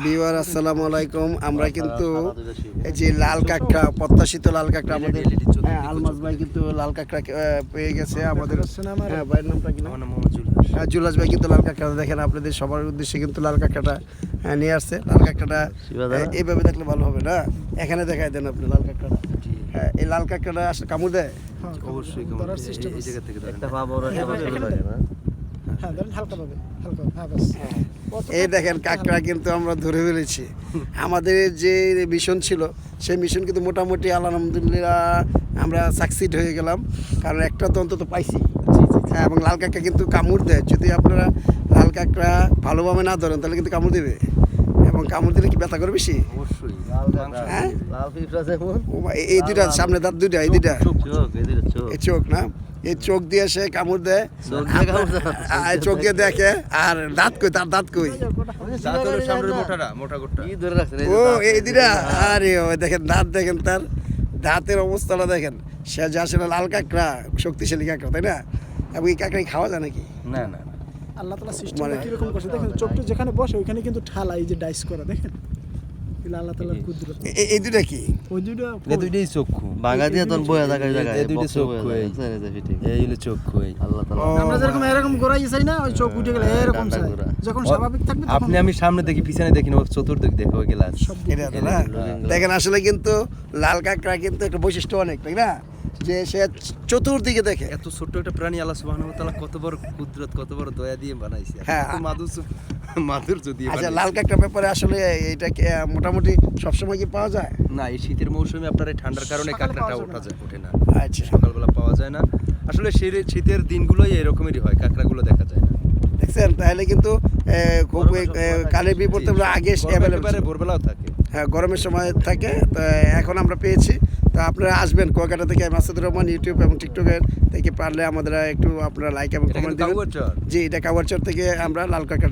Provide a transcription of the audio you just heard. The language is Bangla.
ভিউয়ার আসসালামু আলাইকুম। আমরা কিন্তু এই যে লাল কাঁকড়া, প্রত্যাশিত লাল কাঁকড়া আমাদের আলমাজ ভাই কিন্তু লাল কাঁকড়া পেয়ে গেছে আমাদের। ভাইয়ের নামটা কি? জুলাস ভাই কিন্তু লাল কাঁকড়া দেখেন, আপনাদের সবার উদ্দেশ্যে কিন্তু লাল কাঁকড়াটা নিয়ে আসছে। লাল কাঁকড়াটা এইভাবে দেখলে ভালো হবে না, এখানে দেখাই দেন আপনি লাল কাঁকড়াটা। হ্যাঁ, এই লাল কাঁকড়াটা আসলে কামড় দেয় অবশ্যই এই জায়গা থেকে এই দেখেন কাঁকড়া কিন্তু আমরা ধরে ফেলেছি। আমাদের যে মিশন ছিল সেই মিশন কিন্তু মোটামুটি আলহামদুলিল্লাহ আমরা সাকসিড হয়ে গেলাম, কারণ একটা তো অন্তত পাইছি। হ্যাঁ, এবং লাল কাঁকড়া কিন্তু কামড় দেয়। যদি আপনারা লাল কাঁকড়া ভালোভাবে না ধরেন তাহলে কিন্তু কামড় দেবে, এবং কামড় দিলে কি ব্যথা করে বেশি? অবশ্যই হ্যাঁ, এই দুইটা সামনে দাঁত দুইটা, এই দুইটা এই চোখ না, এই চোখ দিয়ে সে কামড় দেয়, চোখ দিয়ে দেখে। আর দাঁত কই, তার দাঁত কই? ও এই দুইটা। আরে ও দেখেন দাঁত, দেখেন তার দাঁতের অবস্থাটা দেখেন। সে যে আসলে লাল কাঁকড়া, শক্তিশালী কাঁকড়া, তাই না? এবং এই কাঁকড়া খাওয়া যায় নাকি? না না, আল্লাহ তাআলা সিস্টেমটা কিরকম করছে দেখেন। চোখটা যেখানে বসে ওইখানে কিন্তু ঠালা, এই যে ডাইস করা দেখেন। আল্লাহ তাআলার কুদরত। এই দুইটা কি? ওই দুইটা দুইটাই চক্ষু বাগা দিয়ে তোর বয়া জায়গায় জায়গায় এই দুইটা চক্ষু, এই হলো চক্ষু। আল্লাহ তাআলা আমরা যেরকম এরকম গোড়াই চাই না, ওই চোখ উঠে গেলে এরকম চাই। যখন স্বাভাবিক থাকবে তখন আপনি আমি সামনে দেখি পিছনে দেখি না, চতুর্দিক দেখো গেলাস। এটা তো না। দেখেন আসলে কিন্তু লাল কাঁকড়া কিন্তু একটা বৈশিষ্ট্য অনেক, তাই না? যে সে চতুর্দিকে দেখে। এত ছোট্ট একটা প্রাণী আল্লাহ সুবহানাহু ওয়া তাআলা কত বড় কুদরত, কত বড় দয়া দিয়ে বানাইছে। হ্যাঁ। মাধুর্য দিয়ে আচ্ছা, বানাইছে। লাল কাঁকড়ার ব্যাপারে আসলে এটা মোটামুটি সবসময় কি পাওয়া যায়? না, এই শীতের মৌসুমে আপনার এই ঠান্ডার কারণে সকালে কাঁকড়াটা পাওয়া যাবে ওঠে না। আচ্ছা, সকালবেলা পাওয়া যায় না। আসলে শীতের দিনগুলোই এরকমই হয়, কাঁকড়াগুলো দেখা যায় না। দেখছেন? তাহলে কিন্তু খুব কালের বিপরীতে আগে একেবারে ভোরবেলাও থাকে। হ্যাঁ, গরমের সময় থাকে। তো এখন আমরা পেয়েছি। তো আপনারা আসবেন কুয়াকাটা থেকে, মাসুদুর রহমান ইউটিউব এবং টিকটকের থেকে পারলে আমাদের একটু আপনারা লাইক এবং কমেন্ট দিবেন। জি, এটা কাওয়ারচর থেকে আমরা লাল কাঁকড়া